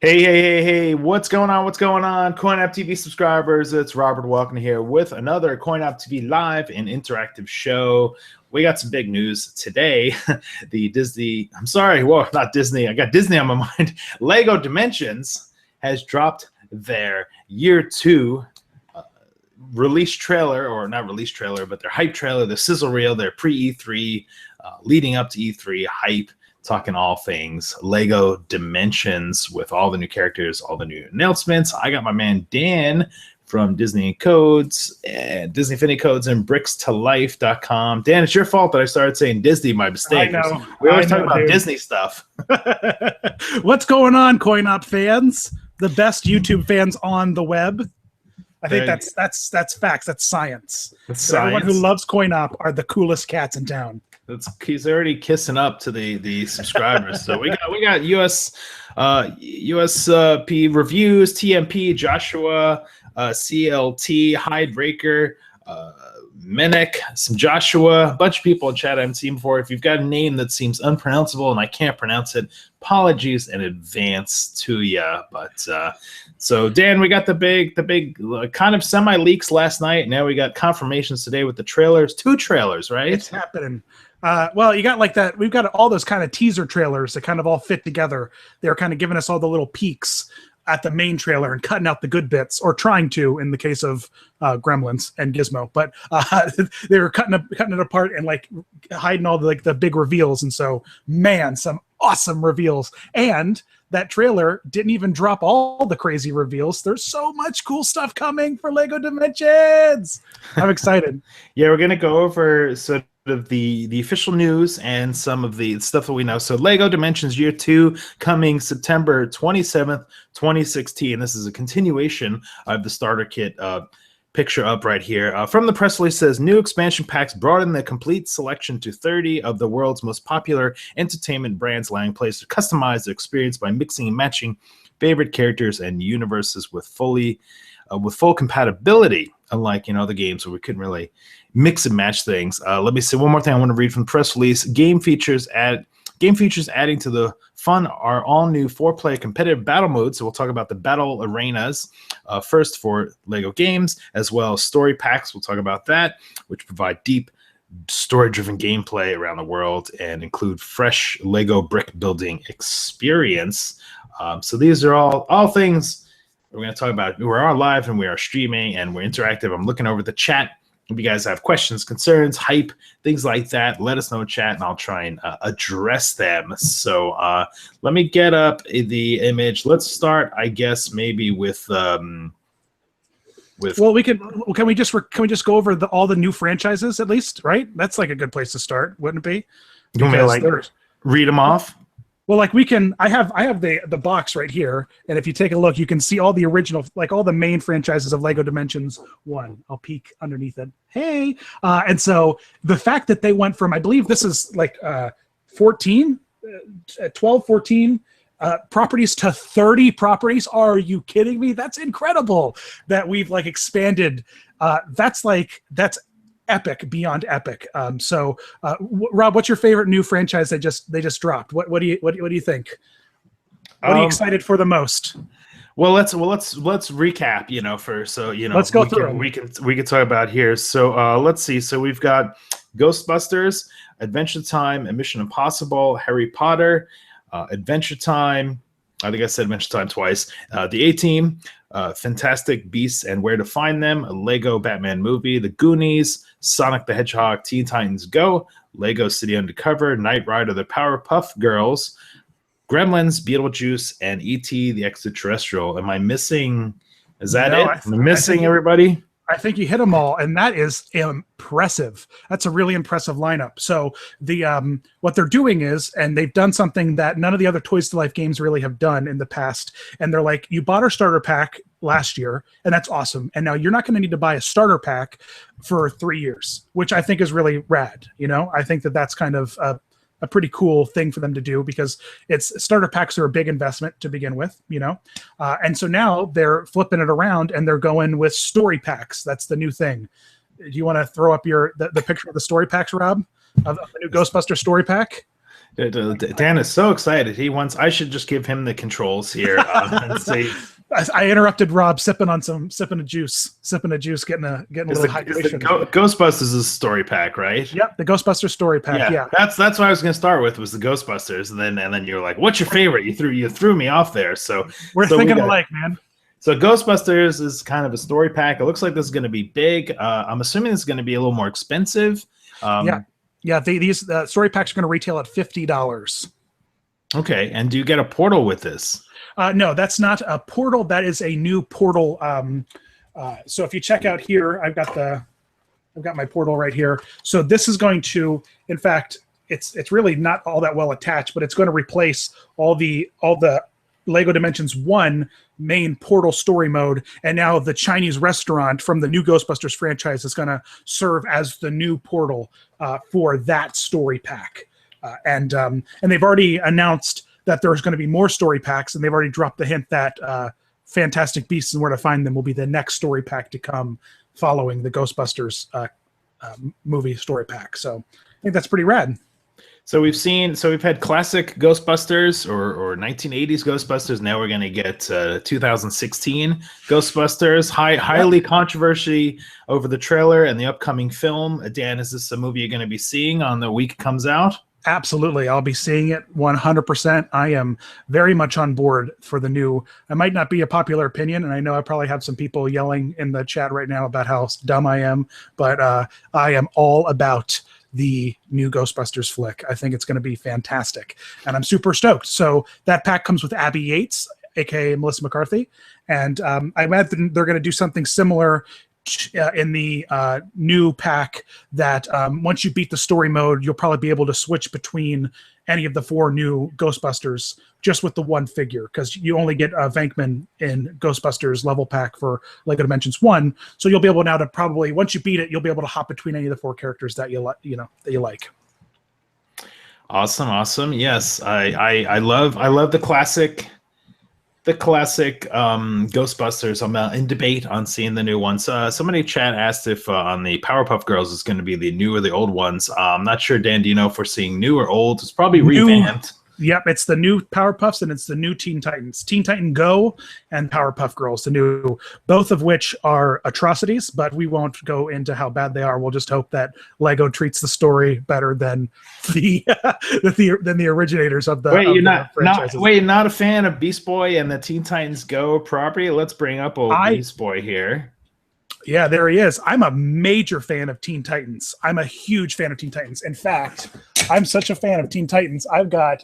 Hey, what's going on? What's going on? CoinOpTV subscribers, it's Robert Welcome here with another CoinOpTV live and interactive show. We got some big news today. Not Disney. I got Disney on my mind. Lego Dimensions has dropped their year 2 release trailer, or not release trailer, but their hype trailer, the sizzle reel, their pre-E3, leading up to E3 hype. Talking all things Lego Dimensions with all the new characters, all the new announcements. I got my man Dan from Disney Codes and Disney Infinity Codes and BricksToLife.com. Dan, it's your fault that I started saying Disney by mistake. I know. We always talk about Disney stuff. What's going on, CoinOp fans? The best YouTube fans on the web. I think that's facts. That's science. Everyone who loves CoinOp are the coolest cats in town. He's already kissing up to the subscribers. So we got USP reviews, TMP, Joshua, CLT, Hydebreaker, Menek, some Joshua, a bunch of people in chat I haven't seen before. If you've got a name that seems unpronounceable and I can't pronounce it, apologies in advance to you. But so Dan, we got the big kind of semi leaks last night. Now we got confirmations today with the trailers, 2 trailers, right? It's happening. Well, you got like that. We've got all those kind of teaser trailers that kind of all fit together. They're kind of giving us all the little peeks at the main trailer and cutting out the good bits, or trying to, in the case of Gremlins and Gizmo. But they were cutting it apart and like hiding all the big reveals. And so, man, some awesome reveals. And that trailer didn't even drop all the crazy reveals. There's so much cool stuff coming for Lego Dimensions. I'm excited. Yeah, we're gonna go over sort of the official news and some of the stuff that we know. So Lego Dimensions Year 2 coming September 27th, 2016. This is a continuation of the starter kit picture up right here. From the press release says, new expansion packs broaden the complete selection to 30 of the world's most popular entertainment brands, allowing players to customize the experience by mixing and matching favorite characters and universes with full compatibility, unlike the games where we couldn't really mix and match things. Let me say one more thing I want to read from the press release. Game features adding to the fun are all new 4-player competitive battle modes. So we'll talk about the battle arenas first for Lego games, as well as story packs. We'll talk about that, which provide deep story-driven gameplay around the world and include fresh Lego brick building experience. So these are all things we're going to talk about. We are live and we are streaming and we're interactive. I'm looking over the chat. If you guys have questions, concerns, hype, things like that, let us know in chat and I'll try and address them. So let me get up the image. Let's start, I guess, maybe with well, can we just go over all the new franchises at least, right? That's like a good place to start, wouldn't it be? You want me to read them off? Well, like I have the box right here, and if you take a look, you can see all the original, like all the main franchises of Lego Dimensions 1. I'll peek underneath it. Hey, and so the fact that they went from, I believe this is like 14 properties to 30 properties. Are you kidding me? That's incredible that we've like expanded. That's epic beyond epic. Rob, what's your favorite new franchise they just dropped? What do you think? What are you excited for the most? Well, let's recap. Let's go through. We can talk about here. So let's see. So we've got Ghostbusters, Adventure Time, and Mission Impossible, Harry Potter, Adventure Time. I think I said Adventure Time twice. The A-Team, Fantastic Beasts and Where to Find Them, a Lego Batman movie, The Goonies, Sonic the Hedgehog, Teen Titans Go, Lego City Undercover, Knight Rider, The Powerpuff Girls, Gremlins, Beetlejuice, and E.T. the Extra-Terrestrial. Am I missing? Is that it? Am I missing everybody? I think you hit them all, and that is impressive. That's a really impressive lineup. So the what they're doing is, and they've done something that none of the other Toys to Life games really have done in the past, and they're like, you bought our starter pack last year, and that's awesome, and now you're not going to need to buy a starter pack for 3 years, which I think is really rad. I think that's kind of a pretty cool thing for them to do, because starter packs are a big investment to begin with, and so now they're flipping it around and they're going with story packs. That's the new thing. Do you want to throw up the picture of the story packs, Rob, of the new Ghostbuster story pack? Dan is so excited. He wants. I should just give him the controls here and say. I interrupted Rob sipping a juice, getting a little hydration. Ghostbusters is a story pack, right? Yep, the Ghostbusters story pack. Yeah. That's what I was going to start with, was the Ghostbusters, and then you're like, "What's your favorite?" You threw me off there. So we're thinking alike, man. So Ghostbusters is kind of a story pack. It looks like this is going to be big. I'm assuming it's going to be a little more expensive. These story packs are going to retail at $50. Okay, and do you get a portal with this? No, that's not a portal. That is a new portal. So if you check out here, I've got my portal right here. So this is going to, in fact, it's really not all that well attached, but it's going to replace all the Lego Dimensions 1 main portal story mode, and now the Chinese restaurant from the new Ghostbusters franchise is going to serve as the new portal for that story pack. And they've already announced that there's going to be more story packs, and they've already dropped the hint that Fantastic Beasts and Where to Find Them will be the next story pack to come following the Ghostbusters movie story pack. So I think that's pretty rad. So we've had classic Ghostbusters or 1980s Ghostbusters. Now we're going to get 2016 Ghostbusters. Highly controversy over the trailer and the upcoming film. Dan, is this a movie you're going to be seeing on the week it comes out? Absolutely. I'll be seeing it 100%. I am very much on board for the new. It might not be a popular opinion, and I know I probably have some people yelling in the chat right now about how dumb I am, but I am all about the new Ghostbusters flick. I think it's going to be fantastic, and I'm super stoked. So that pack comes with Abby Yates, aka Melissa McCarthy, and I imagine they're going to do something similar in the new pack, that once you beat the story mode, you'll probably be able to switch between any of the 4 new Ghostbusters just with the one figure, because you only get Venkman in Ghostbusters level pack for Lego Dimensions 1. So you'll be able now to probably, once you beat it, you'll be able to hop between any of the 4 characters that you like. Awesome. Yes, I love the classic. Ghostbusters. I'm in debate on seeing the new ones. Somebody in chat asked if on the Powerpuff Girls is going to be the new or the old ones. I'm not sure, Dan. Do you know if we're seeing new or old? It's probably revamped. Yep, it's the new Powerpuffs and it's the new Teen Titans. Teen Titan Go and Powerpuff Girls, the new, both of which are atrocities, but we won't go into how bad they are. We'll just hope that Lego treats the story better than the originators of the franchises. Not a fan of Beast Boy and the Teen Titans Go property? Let's bring up Beast Boy here. Yeah, there he is. I'm a major fan of Teen Titans. I'm a huge fan of Teen Titans. In fact, I'm such a fan of Teen Titans. I've got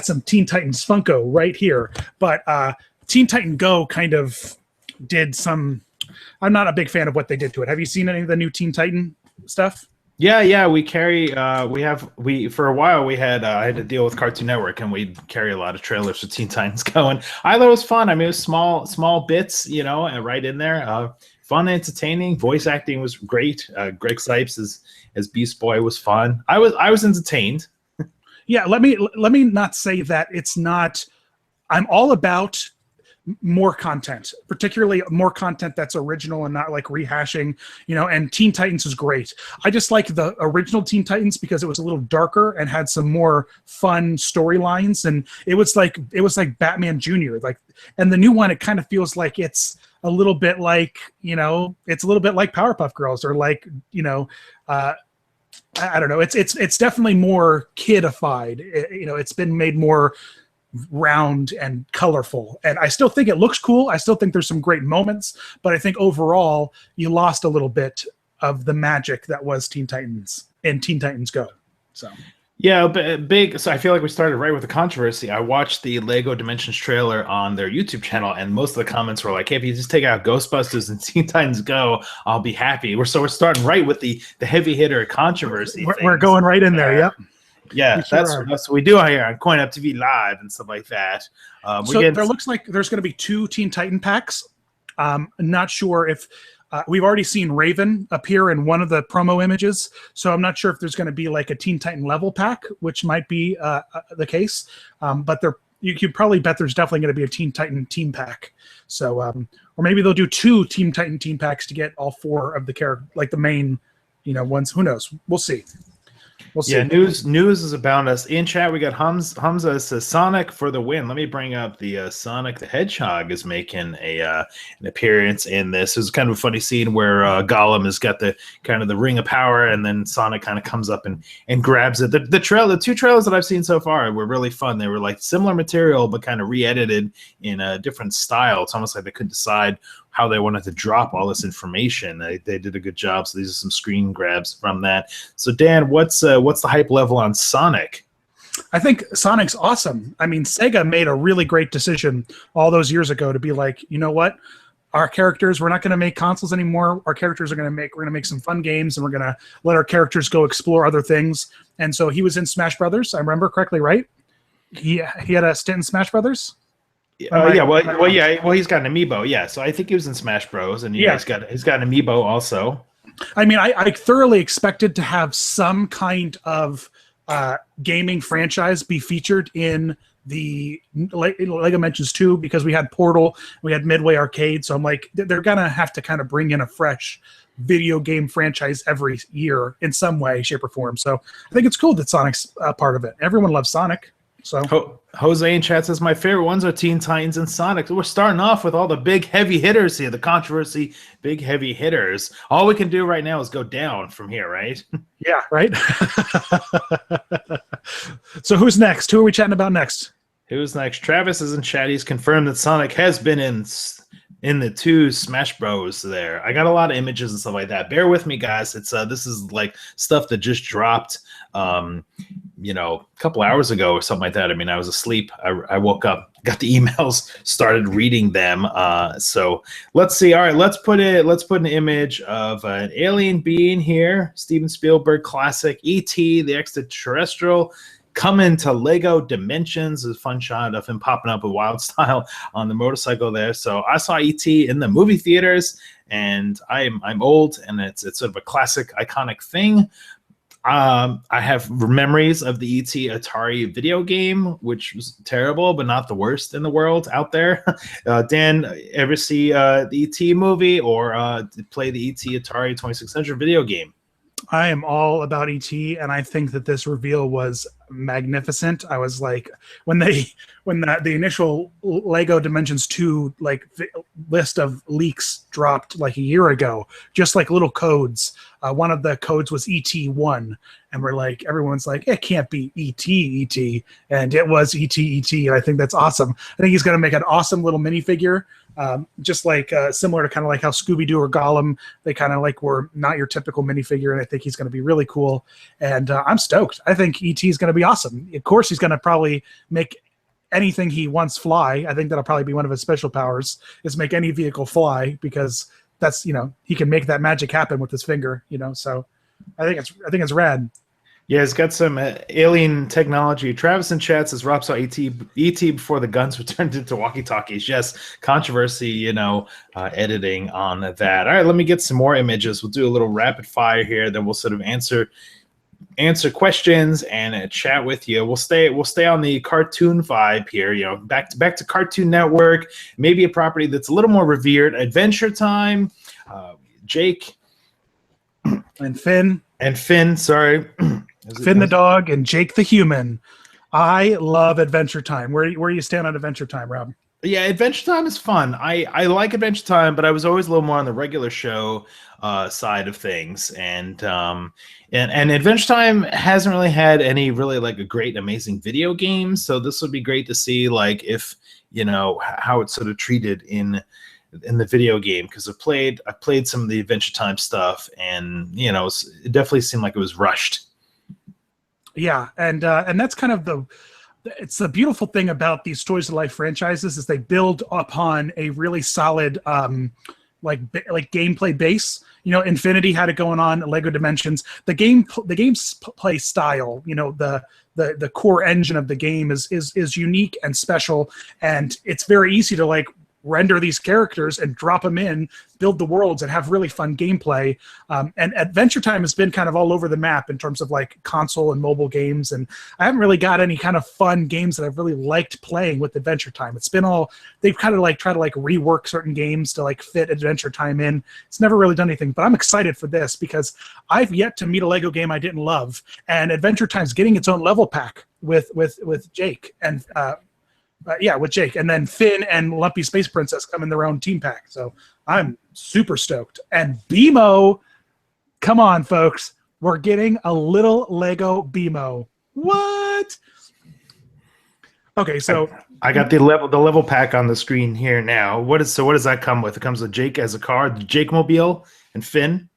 some Teen Titans Funko right here. But Teen Titan Go kind of did some. I'm not a big fan of what they did to it. Have you seen any of the new Teen Titan stuff? Yeah, we carry. For a while we had. I had to deal with Cartoon Network, and we'd carry a lot of trailers for Teen Titans going. I thought it was fun. I mean, it was small bits, and right in there. Fun, entertaining. Voice acting was great. Greg Sipes as Beast Boy was fun. I was entertained. Yeah, let me not say that it's not. I'm all about more content, particularly more content that's original and not like rehashing, and Teen Titans is great. I just like the original Teen Titans because it was a little darker and had some more fun storylines, and it was like Batman Jr. And the new one, it kind of feels like it's a little bit like, it's a little bit like Powerpuff Girls, or like, I don't know. It's definitely more kidified. It's been made more round and colorful, and I still think it looks cool. I still think there's some great moments, but I think overall you lost a little bit of the magic that was Teen Titans and Teen Titans Go. So yeah, big. So I feel like we started right with the controversy. I watched the Lego Dimensions trailer on their YouTube channel, and most of the comments were like, "Hey, if you just take out Ghostbusters and Teen Titans Go, I'll be happy." We're starting right with the heavy hitter controversy. We're going right in there. Yep. Yeah, that's what we do here on CoinOpTV Live and stuff like that. There looks like there's going to be 2 Teen Titan packs. I'm not sure if we've already seen Raven appear in one of the promo images, so I'm not sure if there's going to be like a Teen Titan level pack, which might be the case. But you could probably bet there's definitely going to be a Teen Titan team pack. So, or maybe they'll do 2 Teen Titan team packs to get all 4 of the character, like the main, ones. Who knows? We'll see. We'll see. Yeah, news is about us. In chat, we got Hamza says Sonic for the win. Let me bring up the Sonic the Hedgehog is making an appearance in this. It's kind of a funny scene where Gollum has got the kind of the ring of power, and then Sonic kind of comes up and grabs it. The two trailers that I've seen so far were really fun. They were like similar material, but kind of re-edited in a different style. It's almost like they couldn't decide how they wanted to drop all this information. They did a good job. So these are some screen grabs from that. So Dan, what's the hype level on Sonic? I think Sonic's awesome. I mean, Sega made a really great decision all those years ago to be like, you know what? Our characters, we're not going to make consoles anymore. Our characters we're going to make some fun games, and we're going to let our characters go explore other things. And so he was in Smash Brothers. I remember correctly, right? He had a stint in Smash Brothers. He's got an amiibo. Yeah, so I think he was in Smash Bros. And he's got an amiibo also. I mean, I thoroughly expected to have some kind of gaming franchise be featured in the Lego Dimensions 2, because we had Portal, we had Midway Arcade, so I'm like, they're gonna have to kind of bring in a fresh video game franchise every year in some way, shape, or form. So I think it's cool that Sonic's part of it. Everyone loves Sonic. So Jose in chat says my favorite ones are Teen Titans and Sonic. We're starting off with all the big heavy hitters here, the controversy, big heavy hitters. All we can do right now is go down from here, right? Yeah, right. So who's next? Who are we chatting about next? Who's next? Travis is in chat. He's confirmed that Sonic has been in the 2 Smash Bros. There. I got a lot of images and stuff like that. Bear with me, guys. It's this is like stuff that just dropped a couple hours ago or something like that. I mean, I was asleep. I woke up, got the emails, started reading them. So let's see. All right, let's put an image of an alien being here. Steven Spielberg classic E.T. the Extra-Terrestrial coming to Lego Dimensions. Is a fun shot of him popping up with wild style on the motorcycle there. So I saw E.T. in the movie theaters, and I'm old, and it's sort of a classic, iconic thing. I have memories of the E.T. Atari video game, which was terrible, but not the worst in the world out there. Dan, ever see the E.T. movie or play the E.T. Atari 2600 video game? I am all about E.T., and I think that this reveal was magnificent. I was like, when the initial Lego Dimensions 2 list of leaks dropped like a year ago, just like little codes. One of the codes was ET1, and everyone's like, it can't be ET, and it was ET, and I think that's awesome. I think he's going to make an awesome little minifigure. Just similar to kind of like how Scooby-Doo or Gollum, they kind of were not your typical minifigure, and I think he's going to be really cool. And I'm stoked. I think E.T. is going to be awesome. Of course, he's going to probably make anything he wants fly. I think that'll probably be one of his special powers, is make any vehicle fly, because that's, he can make that magic happen with his finger, so I think it's rad. Yeah, it's got some alien technology. Travis in chat says Rob saw E.T. before the guns were turned into walkie-talkies. Yes, controversy, editing on that. All right, let me get some more images. We'll do a little rapid fire here. Then we'll sort of answer questions and chat with you. We'll stay on the cartoon vibe here. Back to Cartoon Network. Maybe a property that's a little more revered. Adventure Time. Jake and Finn. Sorry. Finn the dog and Jake the human. I love Adventure Time. Where do you stand on Adventure Time, Rob? Yeah, Adventure Time is fun. I like Adventure Time, but I was always a little more on the regular show side of things. And Adventure Time hasn't really had any really a great, amazing video game. So this would be great to see if how it's sort of treated in the video game, because I played some of the Adventure Time stuff, and it definitely seemed like it was rushed. Yeah, and that's kind of it's the beautiful thing about these Toys to Life franchises, is they build upon a really solid gameplay base. Infinity had it going on, Lego Dimensions. The game's play style, the core engine of the game is unique and special, and it's very easy to render these characters and drop them in, build the worlds, and have really fun gameplay. And Adventure Time has been kind of all over the map in terms of like console and mobile games, and I haven't really got any kind of fun games that I've really liked playing with Adventure Time. It's been all, they've kind of like tried to like rework certain games to like fit Adventure Time in. It's never really done anything, but I'm excited for this because I've yet to meet a Lego game I didn't love, and Adventure Time's getting its own level pack with Jake and with Jake, and then Finn and Lumpy Space Princess come in their own team pack. So I'm super stoked. And BMO, come on, folks, we're getting a little Lego BMO. What? Okay, so I got the level pack on the screen here now. What does that come with? It comes with Jake as a car, the Jake Mobile, and Finn.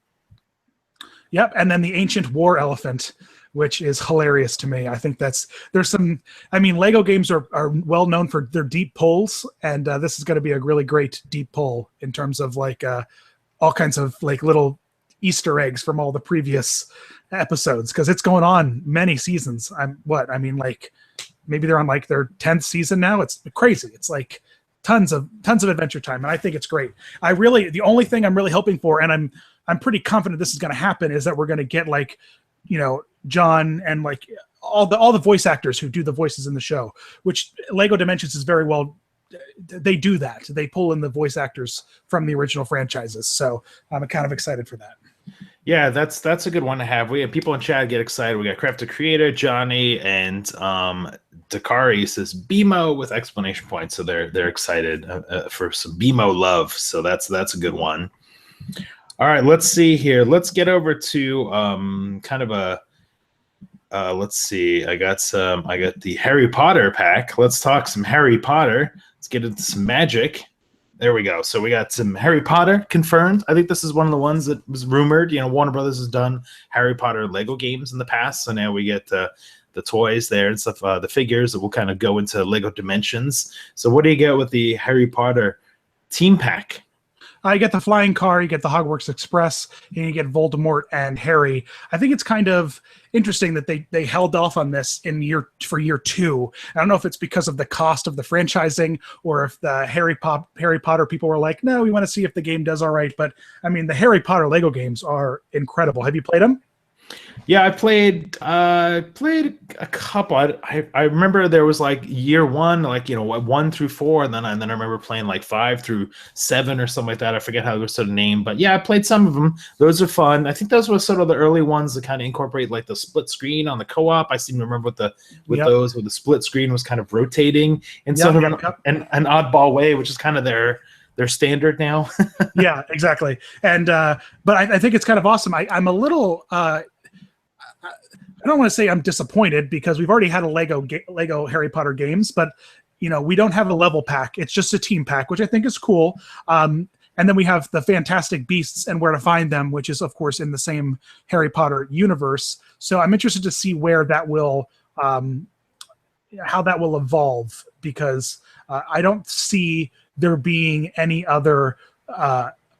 Yep, and then the Ancient War Elephant, which is hilarious to me. I think Lego games are well known for their deep pulls, and this is going to be a really great deep pull in terms of like all kinds of like little Easter eggs from all the previous episodes, because it's going on many seasons. Maybe they're on like their 10th season now. It's crazy. It's like tons of Adventure Time, and I think it's great. The only thing I'm really hoping for, and I'm pretty confident this is going to happen, is that we're going to get like, John and like all the voice actors who do the voices in the show, which Lego Dimensions is very well. They do that. They pull in the voice actors from the original franchises. So I'm kind of excited for that. Yeah, that's a good one to have. We have people in chat get excited. We got Crafted Creator, Johnny, and Dakari says BMO with exclamation points. So they're excited for some BMO love. So that's a good one. All right, let's see here. Let's get over to kind of a let's see. I got the Harry Potter pack. Let's talk some Harry Potter. Let's get into some magic. There we go. So we got some Harry Potter confirmed. I think this is one of the ones that was rumored. Warner Brothers has done Harry Potter Lego games in the past, so now we get the toys there and stuff, the figures that will kind of go into Lego Dimensions. So what do you get with the Harry Potter team pack? You get the flying car, you get the Hogwarts Express, and you get Voldemort and Harry. I think it's kind of interesting that they held off on this for year 2. I don't know if it's because of the cost of the franchising, or if the Harry Potter people were like, no, we want to see if the game does all right. But I mean, the Harry Potter Lego games are incredible. Have you played them? Yeah, I played a couple. I remember there was like year 1, like 1 through 4, and then I remember playing like 5 through 7 or something like that. I forget how they were sort of named, but yeah, I played some of them. Those are fun. I think those were sort of the early ones that kind of incorporate like the split screen on the co-op. I seem to remember those where the split screen was kind of rotating in sort of an oddball way, which is kind of their standard now. Yeah, exactly. And but I think it's kind of awesome. I'm a little. I don't want to say I'm disappointed, because we've already had a Lego Harry Potter games, but we don't have a level pack. It's just a team pack, which I think is cool. And then we have the Fantastic Beasts and Where to Find Them, which is of course in the same Harry Potter universe. So I'm interested to see where that will, how that will evolve, because I don't see there being any other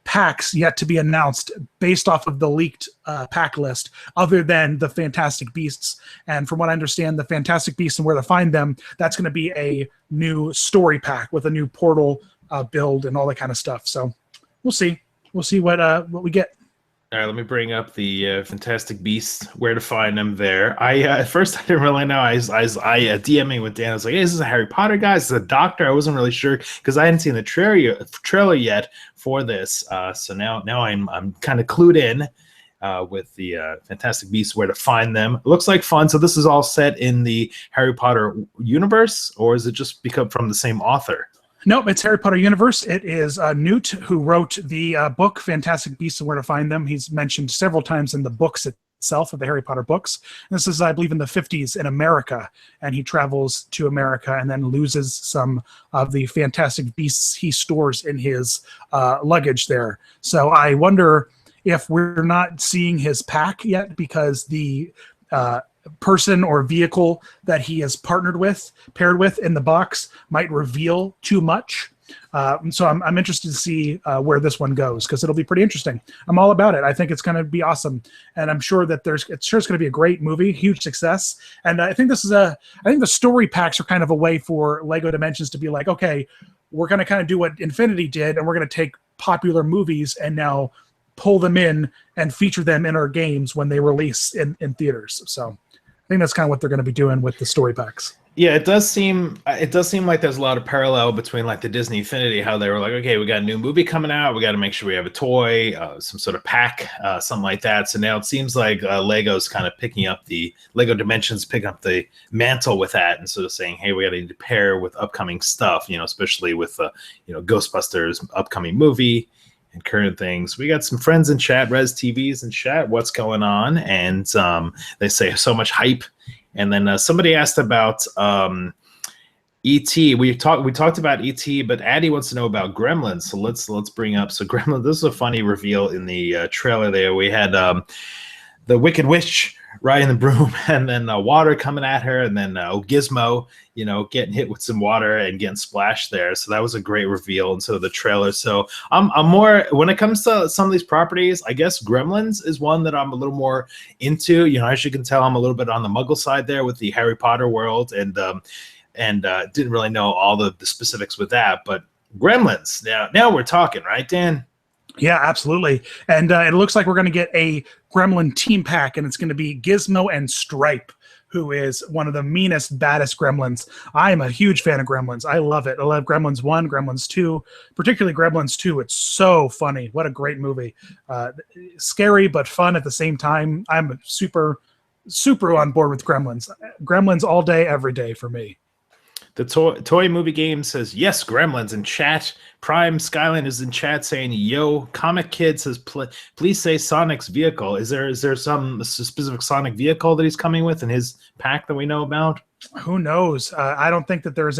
packs yet to be announced based off of the leaked pack list, other than the Fantastic Beasts. And from what I understand, the Fantastic Beasts and Where to Find Them, that's going to be a new story pack with a new portal build and all that kind of stuff. So we'll see what we get. All right, let me bring up the Fantastic Beasts, Where to Find Them there. At first I didn't really know. I DMing with Dan. I was like, hey, is this a Harry Potter guy? Is this a doctor? I wasn't really sure, because I hadn't seen the trailer yet for this. So now I'm kind of clued in with the Fantastic Beasts, Where to Find Them. It looks like fun. So this is all set in the Harry Potter universe, or is it just become from the same author? Nope, it's Harry Potter universe. It is Newt who wrote the book Fantastic Beasts and Where to Find Them. He's mentioned several times in the books itself, of the Harry Potter books. This is, I believe, in the 50s in America, and he travels to America and then loses some of the Fantastic Beasts he stores in his luggage there. So I wonder if we're not seeing his pack yet, because the person or vehicle that he has paired with in the box might reveal too much. So I'm interested to see where this one goes, because it'll be pretty interesting. I'm all about it. I think it's going to be awesome, and I'm sure that it's going to be a great movie, huge success. And I think the story packs are kind of a way for Lego Dimensions to be like, okay, we're going to kind of do what Infinity did, and we're going to take popular movies and now pull them in and feature them in our games when they release in theaters. So I think that's kind of what they're going to be doing with the story packs. Yeah, it does seem like there's a lot of parallel between like the Disney Infinity, how they were like, okay, we got a new movie coming out, we got to make sure we have a toy, some sort of pack, something like that. So now it seems like Lego's kind of picking up the Lego Dimensions, picking up the mantle with that, and sort of saying, hey, we got to pair with upcoming stuff, especially with Ghostbusters upcoming movie and current things. We got some friends in chat, Res TVs in chat. What's going on? And they say so much hype. And then somebody asked about E.T. We talked about E.T., but Addie wants to know about Gremlins. So let's bring up. So Gremlins. This is a funny reveal in the trailer. There we had the Wicked Witch riding the broom, and then water coming at her, and then Gizmo, getting hit with some water and getting splashed there. So that was a great reveal instead of the trailer. So I'm more, when it comes to some of these properties, I guess Gremlins is one that I'm a little more into. As you can tell, I'm a little bit on the Muggle side there with the Harry Potter world, and didn't really know all the specifics with that. But Gremlins, now we're talking, right, Dan? Yeah, absolutely. And it looks like we're going to get a Gremlin team pack, and it's going to be Gizmo and Stripe, who is one of the meanest, baddest Gremlins. I am a huge fan of Gremlins. I love it. I love Gremlins 1, Gremlins 2, particularly Gremlins 2. It's so funny. What a great movie. Scary, but fun at the same time. I'm super, super on board with Gremlins. Gremlins all day, every day for me. The toy movie game says, yes, Gremlins in chat. Prime Skyland is in chat saying, yo. Comic Kid says, please say Sonic's vehicle. Is there some specific Sonic vehicle that he's coming with in his pack that we know about? Who knows? I don't think that there's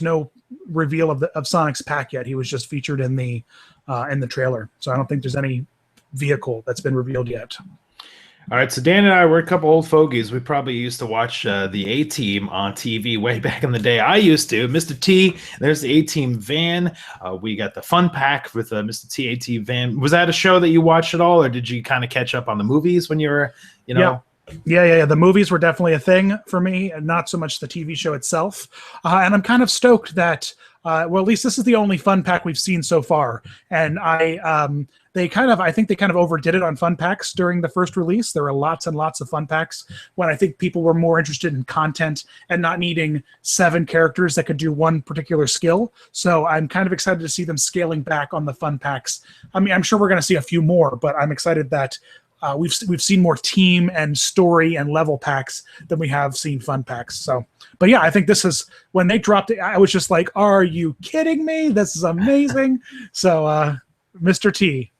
no reveal of Sonic's pack yet. He was just featured in the trailer. So I don't think there's any vehicle that's been revealed yet. All right, so Dan and I were a couple old fogies. We probably used to watch the A-Team on TV way back in the day. I used to. Mr. T, there's the A-Team van. We got the fun pack with Mr. T A-Team van. Was that a show that you watched at all, or did you kind of catch up on the movies when you were, Yeah. Yeah. The movies were definitely a thing for me, and not so much the TV show itself. And I'm kind of stoked that, well, at least this is the only fun pack we've seen so far. And I think they kind of overdid it on fun packs during the first release. There were lots and lots of fun packs when I think people were more interested in content and not needing 7 characters that could do one particular skill. So I'm kind of excited to see them scaling back on the fun packs. I mean, I'm sure we're going to see a few more, but I'm excited that we've seen more team and story and level packs than we have seen fun packs. So, but yeah, I think this is, when they dropped it, I was just like, are you kidding me? This is amazing. So, Mr. T.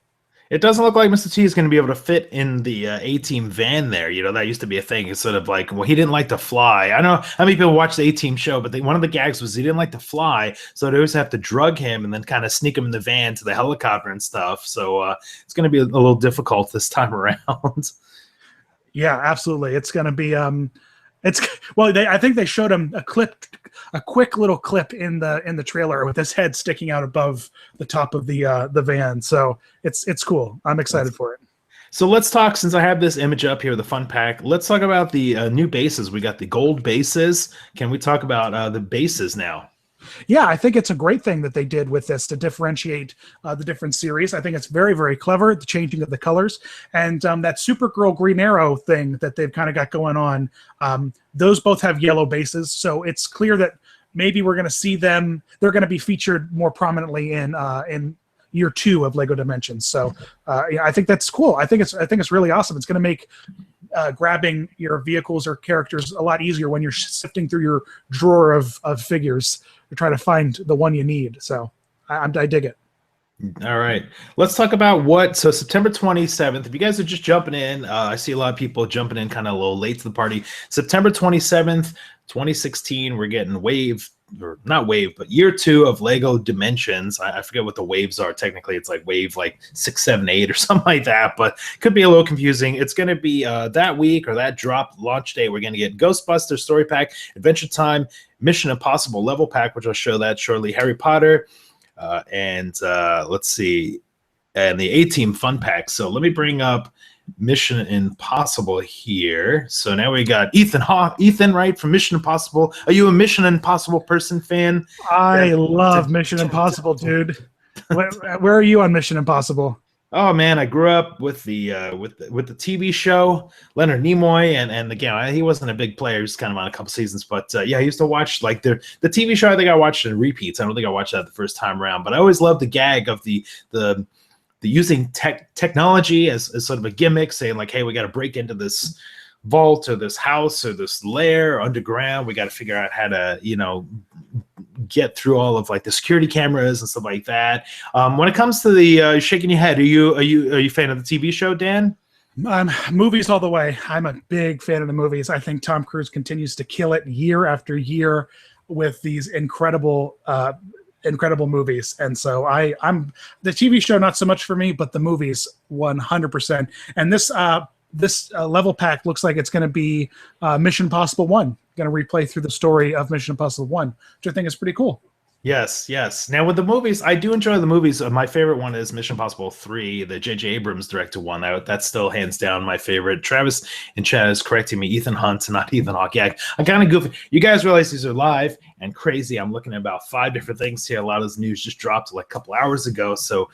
It doesn't look like Mr. T is going to be able to fit in the A-Team van there. That used to be a thing. It's sort of like, well, he didn't like to fly. I don't know how many people watch the A-Team show, but one of the gags was he didn't like to fly, so they always have to drug him and then kind of sneak him in the van to the helicopter and stuff. So it's going to be a little difficult this time around. Yeah, absolutely. It's going to be I think they showed him a quick little clip in the trailer with his head sticking out above the top of the van. So it's cool. I'm excited for it. So let's talk, since I have this image up here, the fun pack, let's talk about the new bases. We got the gold bases. Can we talk about the bases now? Yeah, I think it's a great thing that they did with this to differentiate the different series. I think it's very, very clever, the changing of the colors. And that Supergirl Green Arrow thing that they've kind of got going on, those both have yellow bases. So it's clear that maybe we're going to see them. They're going to be featured more prominently in year 2 of Lego Dimensions. So yeah, I think that's cool. I think it's really awesome. It's going to make grabbing your vehicles or characters a lot easier when you're sifting through your drawer of figures to try to find the one you need. So I dig it. All right, let's talk about so September 27th. If you guys are just jumping in, I see a lot of people jumping in kind of a little late to the party. September 27th, 2016, we're getting year 2 of Lego Dimensions. I forget what the waves are. Technically, it's like wave 6, 7, 8 or something like that, but could be a little confusing. It's going to be that week, or that drop launch day. We're going to get Ghostbusters Story Pack, Adventure Time, Mission Impossible Level Pack, which I'll show that shortly, Harry Potter, and let's see, and the A-Team Fun Pack. So let me bring up Mission Impossible here. So now we got Ethan, right, from Mission Impossible. Are you a Mission Impossible fan? I love Mission Impossible, dude. Where are you on Mission Impossible? Oh man, I grew up with the TV show, Leonard Nimoy, and again, he wasn't a big player, just kind of on a couple seasons, but yeah, I used to watch like the TV show. I think I watched it in repeats. I don't think I watched that the first time around, but I always loved the gag of the using technology as sort of a gimmick, saying like, hey, we got to break into this vault or this house or this lair or underground. We got to figure out how to, get through all of like the security cameras and stuff like that. When it comes to the shaking your head, are you a fan of the TV show, Dan? Movies all the way. I'm a big fan of the movies. I think Tom Cruise continues to kill it year after year with these incredible movies. And so I'm the TV show, not so much for me, but the movies 100%. And this level pack looks like it's going to be Mission Impossible 1. Going to replay through the story of Mission Impossible 1, which I think is pretty cool. Yes. Now with the movies, I do enjoy the movies. My favorite one is Mission Impossible 3, the J.J. Abrams directed one. That's still hands down my favorite. Travis in chat is correcting me. Ethan Hunt, not Ethan Hawke. Yeah, I'm kind of goofy. You guys realize these are live and crazy. I'm looking at about 5 different things here. A lot of this news just dropped like a couple hours ago. So,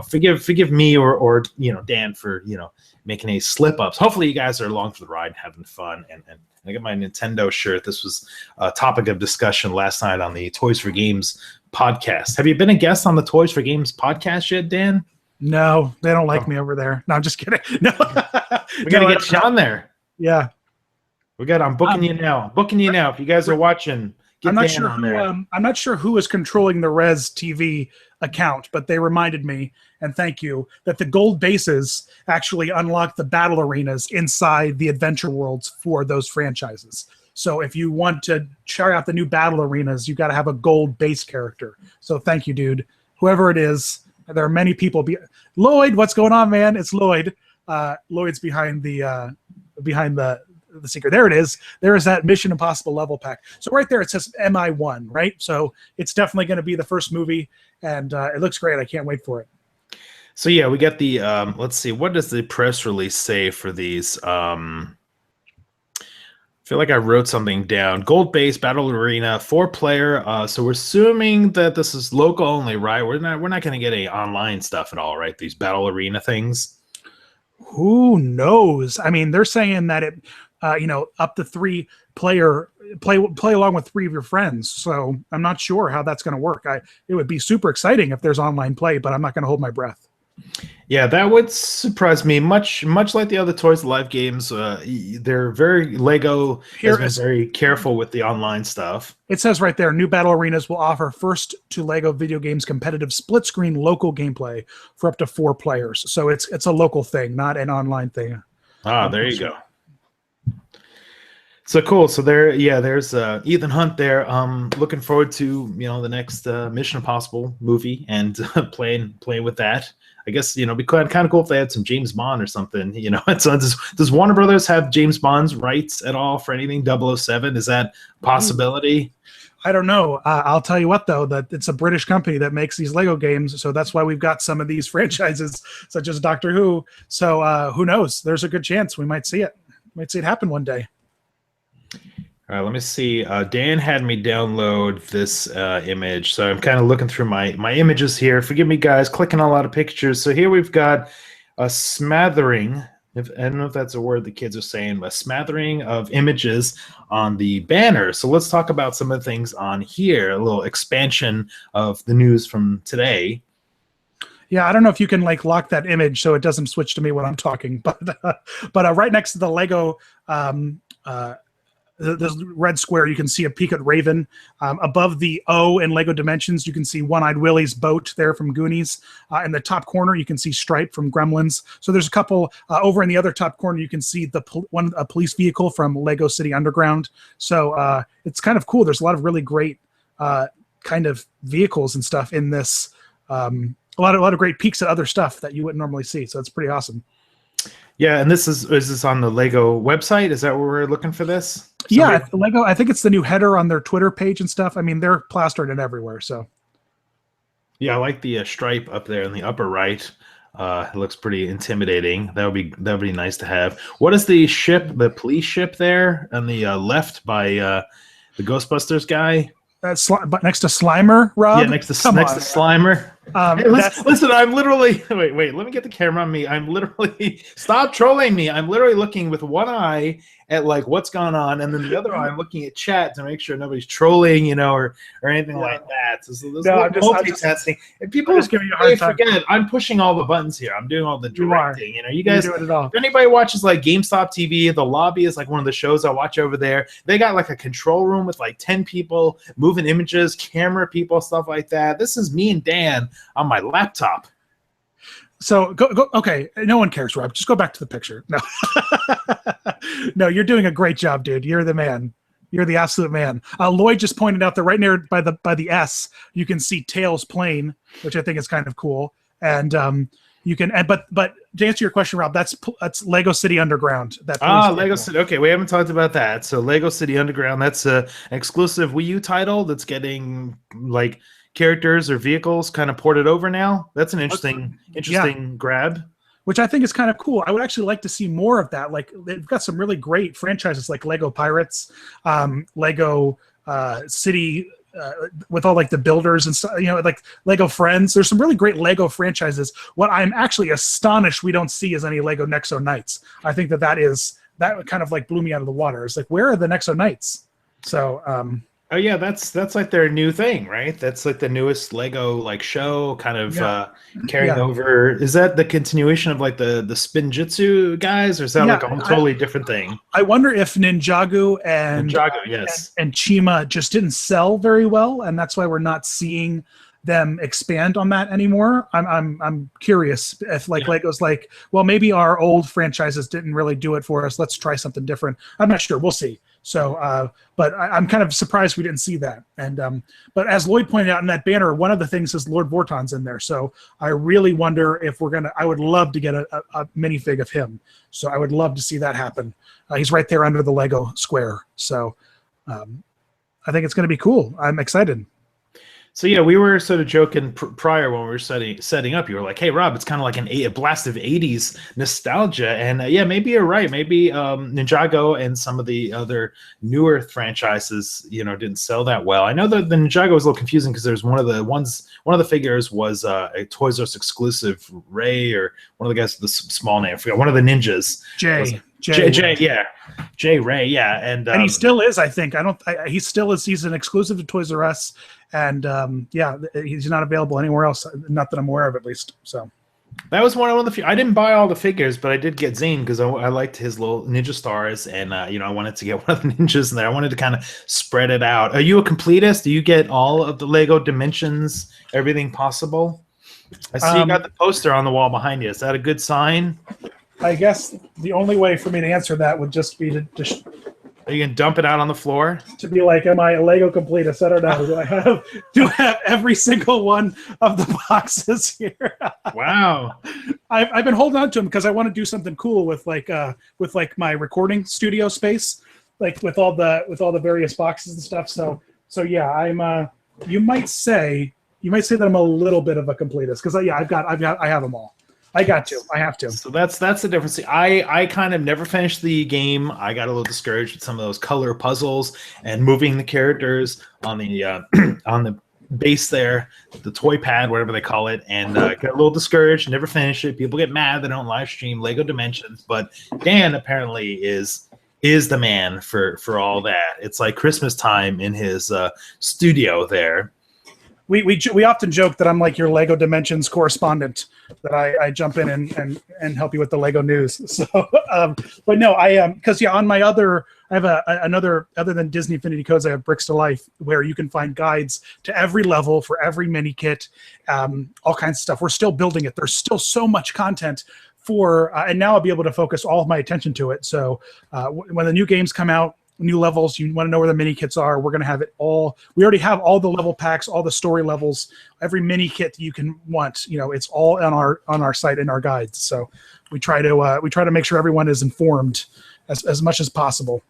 forgive me or Dan for, making any slip-ups. Hopefully you guys are along for the ride, having fun, and I got my Nintendo shirt. This was a topic of discussion last night on the Toys for Games podcast. Have you been a guest on the Toys for Games podcast yet, Dan? No, they don't like me over there. No, I'm just kidding. No, we gotta get you on there. Yeah, I'm booking you now. If you guys are watching, I'm not sure who. I'm not sure who is controlling the Res TV account, but they reminded me, and thank you, that the gold bases actually unlock the battle arenas inside the adventure worlds for those franchises. So if you want to try out the new battle arenas, you got to have a gold base character. So thank you, dude. Whoever it is, there are many people. Lloyd, what's going on, man? It's Lloyd. Lloyd's behind the secret. There it is. There is that Mission Impossible level pack. So right there it says MI1, right? So it's definitely going to be the first movie, and it looks great. I can't wait for it. So yeah, we got the let's see, what does the press release say for these? I feel like I wrote something down. Gold base battle arena, 4-player. So we're assuming that this is local only, right? We're not going to get any online stuff at all, right? These battle arena things. Who knows? I mean, they're saying that it up to 3 player play along with 3 of your friends. So I'm not sure how that's going to work. It would be super exciting if there's online play, but I'm not going to hold my breath. Yeah, that would surprise me. Much like the other Toys Live games, they're very Lego has been very careful with the online stuff. It says right there, new battle arenas will offer first to Lego video games competitive split screen local gameplay for up to 4 players. So it's a local thing, not an online thing. There you go. So cool. So there's Ethan Hunt there. Looking forward to the next Mission Impossible movie and playing with that. I guess it'd be kind of cool if they had some James Bond or something. Does Warner Brothers have James Bond's rights at all for anything 007? Is that a possibility? I don't know. I'll tell you what, though, that it's a British company that makes these Lego games, so that's why we've got some of these franchises, such as Doctor Who. So who knows? There's a good chance we might see it. Might see it happen one day. All right, let me see. Dan had me download this image, so I'm kind of looking through my images here. Forgive me, guys, clicking on a lot of pictures. So here we've got a smattering, I don't know if that's a word the kids are saying, but a smattering of images on the banner. So let's talk about some of the things on here, a little expansion of the news from today. Yeah, I don't know if you can lock that image so it doesn't switch to me when I'm talking, but right next to the Lego the red square, you can see a peak at Raven. Above the O in Lego Dimensions, you can see One-Eyed Willie's boat there from Goonies. In the top corner, you can see Stripe from Gremlins. So there's a couple over in the other top corner. You can see a police vehicle from Lego City Underground. So it's kind of cool. There's a lot of really great kind of vehicles and stuff in this. A lot of great peeks at other stuff that you wouldn't normally see. So it's pretty awesome. Yeah, and is this on the Lego website? Is that where we're looking for this? Yeah, Lego. I think it's the new header on their Twitter page and stuff. I mean, they're plastered it everywhere. So, yeah, I like the stripe up there in the upper right. It looks pretty intimidating. That would be nice to have. What is the ship, the police ship there on the left by the Ghostbusters guy? But next to Slimer, Rob. Yeah, next to Come Slimer. Hey, listen, I'm literally wait. Let me get the camera on me. I'm literally stop trolling me. I'm literally looking with one eye at like what's going on, and then the other eye I'm looking at chat to make sure nobody's trolling, or anything like that. So this I'm multitasking. And people just giving you a hard time. Forget I'm pushing all the buttons here. I'm doing all the directing. You guys. You do it all. If anybody watches like GameStop TV, the lobby is like one of the shows I watch over there. They got like a control room with like 10 people moving images, camera people, stuff like that. This is me and Dan on my laptop. So go. Okay, no one cares, Rob. Just go back to the picture. No, no, you're doing a great job, dude. You're the man. You're the absolute man. Lloyd just pointed out that right near by the S, you can see Tails' plane, which I think is kind of cool. And you can. But to answer your question, Rob, that's Lego City Underground. Lego City. Okay, we haven't talked about that. So Lego City Underground. That's an exclusive Wii U title that's getting like characters or vehicles kind of ported over now. That's an interesting grab, which I think is kind of cool. I would actually like to see more of that. Like they've got some really great franchises like Lego Pirates, Lego City with all like the builders and stuff, like Lego Friends. There's some really great Lego franchises. What I'm actually astonished we don't see is any Lego Nexo Knights. I think that kind of like blew me out of the water. It's like, where are the Nexo Knights? So oh yeah, that's like their new thing, right? That's like the newest Lego like show, kind of carrying over. Is that the continuation of like the Spinjitzu guys, or is that like a totally different thing? I wonder if Ninjago and Chima just didn't sell very well, and that's why we're not seeing them expand on that anymore. I'm curious if Lego's like, well, maybe our old franchises didn't really do it for us. Let's try something different. I'm not sure. We'll see. So, but I'm kind of surprised we didn't see that. And but as Lloyd pointed out in that banner, one of the things is Lord Vorton's in there. So I really wonder if I would love to get a minifig of him. So I would love to see that happen. He's right there under the Lego square. So I think it's going to be cool. I'm excited. So yeah, we were sort of joking prior when we were setting up. You were like, "Hey, Rob, it's kind of like a blast of '80s nostalgia," and yeah, maybe you're right. Maybe Ninjago and some of the other newer franchises, didn't sell that well. I know that the Ninjago was a little confusing because there's one of the figures was a Toys R Us exclusive Ray, or one of the guys with the small name. I forgot, one of the ninjas. Jay Ray, yeah, and he still is. I think he still is. He's an exclusive to Toys R Us, and he's not available anywhere else. Not that I'm aware of, at least. So that was one of the few. I didn't buy all the figures, but I did get Zane because I liked his little ninja stars, and I wanted to get one of the ninjas in there. I wanted to kind of spread it out. Are you a completist? Do you get all of the Lego dimensions, everything possible? I see you got the poster on the wall behind you. Is that a good sign? I guess the only way for me to answer that would just be to are you gonna dump it out on the floor? To be like, am I a Lego completist? I don't know. Do I have every single one of the boxes here? Wow. I've been holding on to them because I want to do something cool with my recording studio space, like with all the various boxes and stuff. So yeah, I'm. You might say that I'm a little bit of a completist because I have them all. I have to. So that's the difference. I kind of never finished the game. I got a little discouraged with some of those color puzzles and moving the characters on the on the base there, the toy pad, whatever they call it, and got a little discouraged. Never finished it. People get mad they don't live stream Lego Dimensions, but Dan apparently is the man for all that. It's like Christmas time in his studio there. We often joke that I'm like your Lego Dimensions correspondent, that I jump in and help you with the Lego news. So, but no, I am because on my I have another other than Disney Infinity Codes. I have Bricks to Life, where you can find guides to every level for every mini kit, all kinds of stuff. We're still building it. There's still so much content for, and now I'll be able to focus all of my attention to it. So when the new games come out, new levels, you want to know where the mini kits are, we're going to have it all. We already have all the level packs, all the story levels, every mini kit you can want. It's all on our site in our guides. So we try to make sure everyone is informed as much as possible.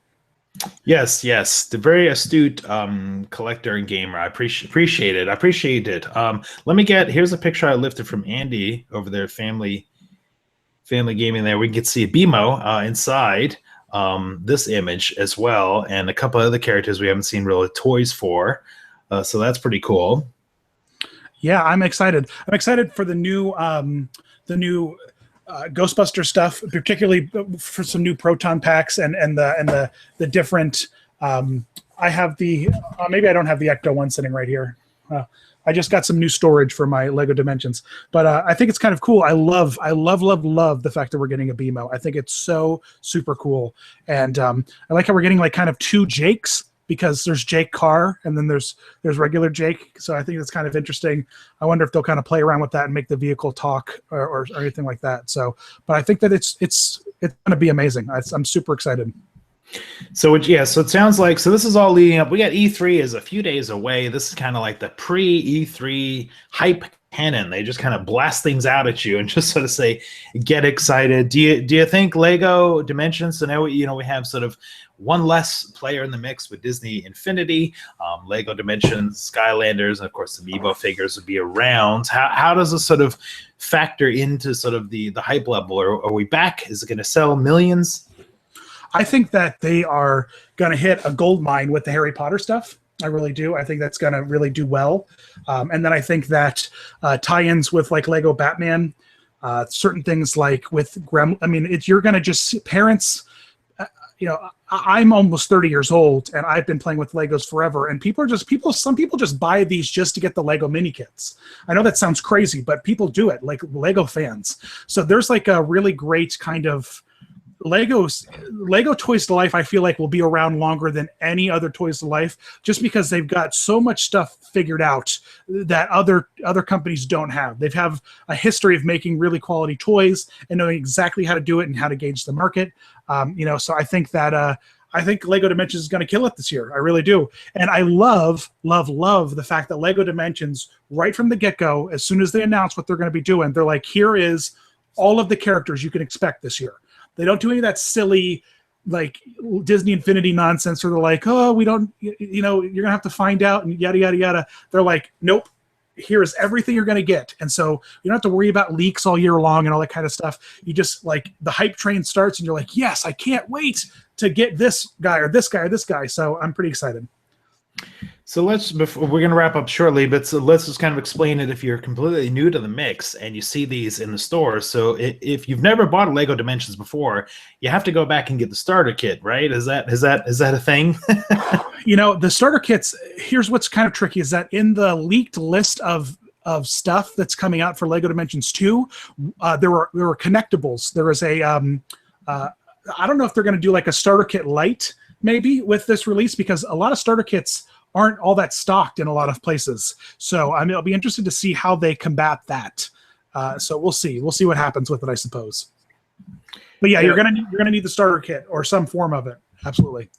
Yes, yes, the very astute collector and gamer. I appreciate it. I appreciate it. Let me get here's a picture I lifted from Andy over there, family gaming. There we can see a BMO inside this image as well, and a couple other characters we haven't seen really toys for. So that's pretty cool. Yeah, I'm excited. I'm excited for the new Ghostbuster stuff, particularly for some new proton packs and the different. I have the maybe I don't have the Ecto one sitting right here. I just got some new storage for my Lego Dimensions, but I think it's kind of cool. I love the fact that we're getting a BMO. I think it's so super cool, and I like how we're getting like kind of two Jakes, because there's Jake Carr and then there's regular Jake. So I think that's kind of interesting. I wonder if they'll kind of play around with that and make the vehicle talk or anything like that. So, but I think that it's going to be amazing. I'm super excited. So so it sounds like this is all leading up. We got E3 is a few days away. This is kind of like the pre-E3 hype cannon. They just kind of blast things out at you and just sort of say, get excited. Do you think Lego Dimensions? So now we have sort of one less player in the mix with Disney Infinity, Lego Dimensions, Skylanders, and of course the Amiibo figures would be around. How does this sort of factor into sort of the hype level? Are we back? Is it going to sell millions? I think that they are going to hit a gold mine with the Harry Potter stuff. I really do. I think that's going to really do well. And then I think that tie-ins with like Lego Batman, certain things like with Gremlins. I mean, you're going to just parents. I'm almost 30 years old and I've been playing with Legos forever. And some people just buy these just to get the Lego mini kits. I know that sounds crazy, but people do it, like Lego fans. So there's like a really great kind of Lego Toys to Life, I feel like will be around longer than any other Toys to Life, just because they've got so much stuff figured out that other companies don't have. They have a history of making really quality toys and knowing exactly how to do it and how to gauge the market. So I think that I think Lego Dimensions is going to kill it this year. I really do. And I love the fact that Lego Dimensions, right from the get-go, as soon as they announce what they're going to be doing, they're like, here is all of the characters you can expect this year. They don't do any of that silly, like Disney Infinity nonsense where they're like, oh, we don't, you're going to have to find out and yada, yada, yada. They're like, nope, here's everything you're going to get. And so you don't have to worry about leaks all year long and all that kind of stuff. You just like the hype train starts and you're like, yes, I can't wait to get this guy or this guy or this guy. So I'm pretty excited. So we're going to wrap up shortly, but let's just kind of explain it if you're completely new to the mix and you see these in the store. So if you've never bought a Lego Dimensions before, you have to go back and get the starter kit, right? Is that a thing? The starter kits, here's what's kind of tricky, is that in the leaked list of stuff that's coming out for Lego Dimensions 2, there were connectables. There was a I don't know if they're going to do like a starter kit light maybe with this release, because a lot of starter kits aren't all that stocked in a lot of places. So I'll be interested to see how they combat that. So we'll see what happens with it, I suppose. But yeah, you're gonna need the starter kit or some form of it. Absolutely.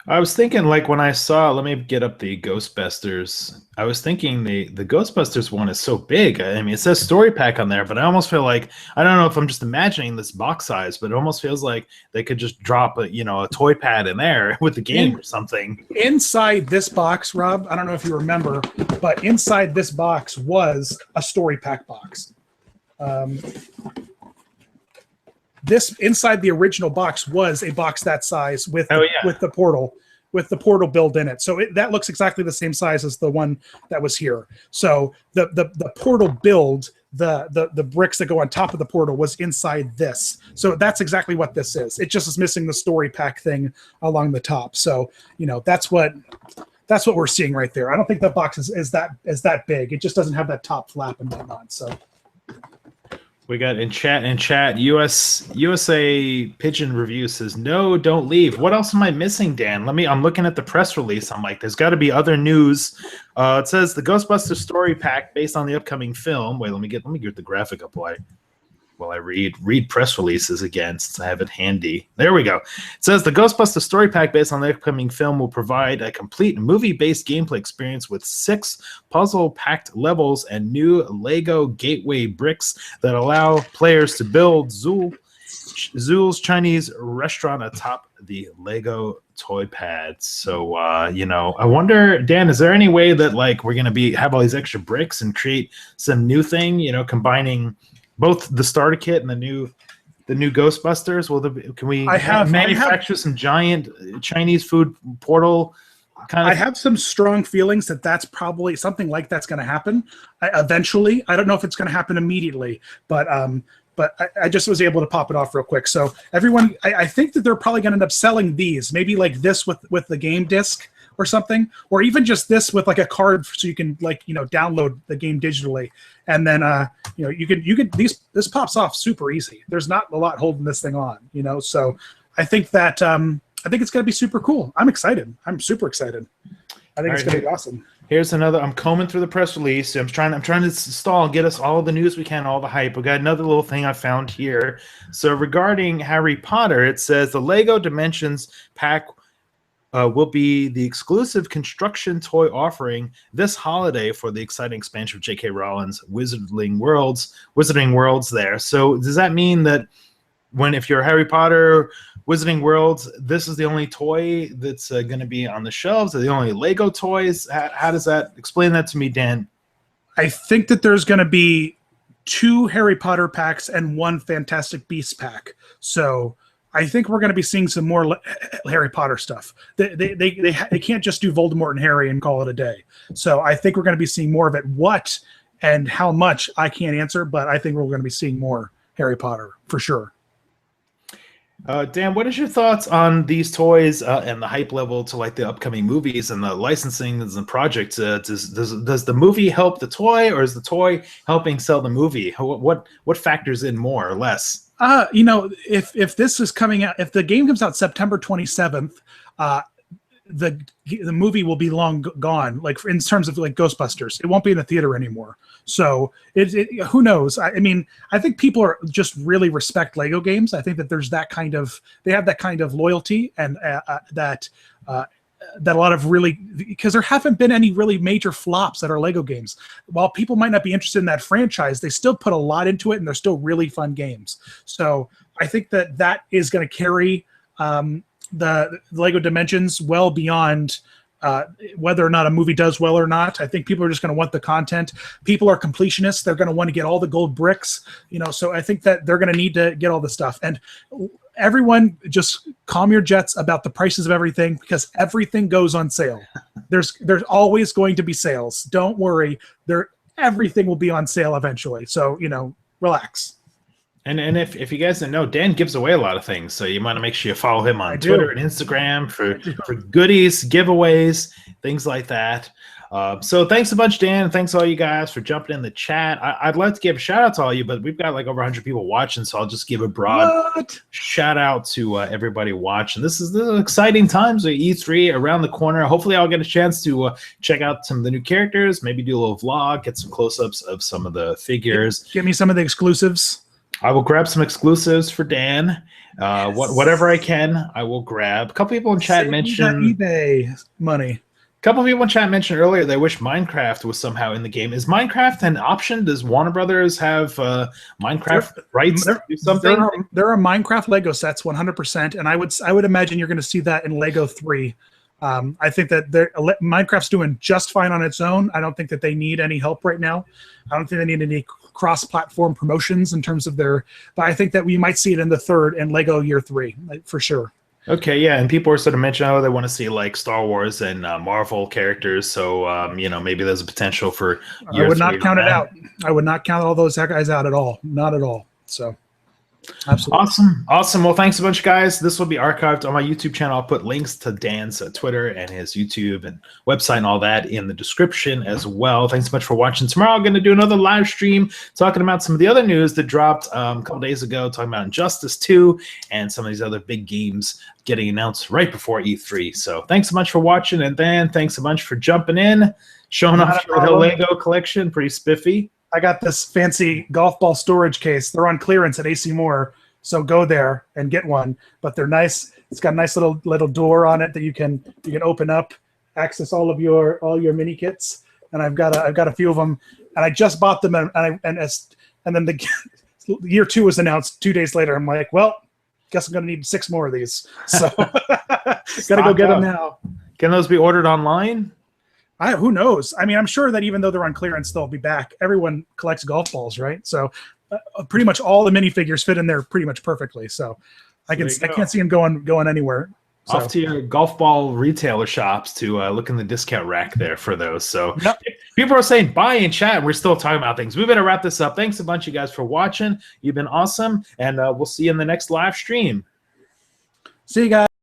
I was thinking, like, when I saw, let me get up the Ghostbusters. I was thinking the Ghostbusters one is so big. I mean, it says story pack on there, but I almost feel like, I don't know if I'm just imagining this box size, but it almost feels like they could just drop a toy pad in there with the game or something. Inside this box, Rob, I don't know if you remember, but inside this box was a story pack box. This inside the original box was a box that size with the portal built in it. So that looks exactly the same size as the one that was here. So the portal build, the bricks that go on top of the portal was inside this. So that's exactly what this is. It just is missing the story pack thing along the top. So that's what we're seeing right there. I don't think that box is that big. It just doesn't have that top flap and whatnot. So. We got in chat, USA Pigeon Review says, no, don't leave. What else am I missing, Dan? I'm looking at the press release. I'm like, there's got to be other news. It says the Ghostbusters story pack based on the upcoming film. Wait, let me get the graphic up while I read press releases again, since I have it handy. There we go. It says the Ghostbusters story pack based on the upcoming film will provide a complete movie-based gameplay experience with 6 puzzle-packed levels and new Lego gateway bricks that allow players to build Zool Zool's Chinese restaurant atop the Lego toy pads. So I wonder, Dan, is there any way that like we're gonna have all these extra bricks and create some new thing? Combining both the starter kit and the new Ghostbusters. Can we manufacture some giant Chinese food portal? I have some strong feelings that that's probably something like that's going to happen eventually. I don't know if it's going to happen immediately, but I just was able to pop it off real quick. So everyone, I think that they're probably going to end up selling these, maybe like this with the game disc or something, or even just this with like a card so you can download the game digitally, and then this pops off super easy. There's not a lot holding this thing on, So I think that I think it's going to be super cool. I'm excited. I'm super excited. I think it's going to be awesome. Here's another. I'm combing through the press release. I'm trying to get us all the news we can, all the hype. We got another little thing I found here. So regarding Harry Potter, it says the Lego Dimensions pack will be the exclusive construction toy offering this holiday for the exciting expansion of J.K. Rowling's Wizarding Worlds there. So does that mean that if you're Harry Potter Wizarding Worlds, this is the only toy that's going to be on the shelves? Are the only Lego toys? How does that explain that to me, Dan? I think that there's going to be 2 Harry Potter packs and 1 Fantastic Beasts pack. So I think we're going to be seeing some more Harry Potter stuff. They can't just do Voldemort and Harry and call it a day. So I think we're going to be seeing more of it. What and how much I can't answer, but I think we're going to be seeing more Harry Potter for sure. Dan, what is your thoughts on these toys and the hype level to like the upcoming movies and the licensing and the project? Does the movie help the toy, or is the toy helping sell the movie? What factors in more or less? If this is coming out, if the game comes out September 27th, the movie will be long gone, like in terms of like Ghostbusters. It won't be in the theater anymore. So who knows? I mean, I think people are just really respect Lego games. I think that they have that kind of loyalty, and that a lot of because there haven't been any really major flops that are Lego games. While people might not be interested in that franchise, they still put a lot into it, and they're still really fun games. So I think that is going to carry the Lego Dimensions well beyond whether or not a movie does well or not. I think people are just going to want the content. People are completionists. They're going to want to get all the gold bricks, so I think that they're going to need to get all the stuff. And everyone just calm your jets about the prices of everything, because everything goes on sale. There's always going to be sales. Don't worry. Everything will be on sale eventually. So, relax. And if you guys didn't know, Dan gives away a lot of things, so you want to make sure you follow him on Twitter and Instagram for goodies, giveaways, things like that. So thanks a bunch, Dan. Thanks all you guys for jumping in the chat. I'd like to give a shout out to all you, but we've got like over 100 people watching, so I'll just give a broad shout out to everybody watching. This is the exciting times of E3 around the corner. Hopefully I'll get a chance to check out some of the new characters, maybe do a little vlog, get some close-ups of some of the figures. Give me some of the exclusives. I will grab some exclusives for Dan. Yes. Whatever I can, I will grab. A couple people in chat mentioned eBay money. A couple people in chat mentioned earlier they wish Minecraft was somehow in the game. Is Minecraft an option? Does Warner Brothers have Minecraft rights to do something? There are Minecraft Lego sets, 100%, and I would imagine you're going to see that in Lego 3. I think that Minecraft's doing just fine on its own. I don't think that they need any help right now. I don't think they need any cross-platform promotions in terms of but I think that we might see it in the 3rd and Lego Year 3 for sure. Okay, yeah, and people are sort of mentioning, they want to see like Star Wars and Marvel characters, so maybe there's a potential for Year 3. I would not count it out. I would not count all those guys out at all. Not at all. So absolutely. Awesome. Well, thanks a bunch, guys. This will be archived on my YouTube channel. I'll put links to Dan's Twitter and his YouTube and website and all that in the description as well. Thanks so much for watching. Tomorrow I'm going to do another live stream talking about some of the other news that dropped a couple days ago, talking about Injustice 2 and some of these other big games getting announced right before E3. So thanks so much for watching, and Dan, thanks a bunch for jumping in, showing off your Lego collection. Pretty spiffy. I got this fancy golf ball storage case. They're on clearance at AC Moore, so go there and get one. But they're nice. It's got a nice little door on it that you can open up, access all your mini kits. And I've got a few of them, and I just bought them. And then year 2 was announced 2 days later. I'm like, well, guess I'm going to need 6 more of these. So got to go get them now. Can those be ordered online? Who knows? I mean, I'm sure that even though they're on clearance, they'll be back. Everyone collects golf balls, right? So pretty much all the minifigures fit in there pretty much perfectly. So I can't see them going anywhere. So. Off to your golf ball retailer shops to look in the discount rack there for those. So yep. People are saying bye in chat. And we're still talking about things. We better wrap this up. Thanks a bunch, you guys, for watching. You've been awesome. And we'll see you in the next live stream. See you guys.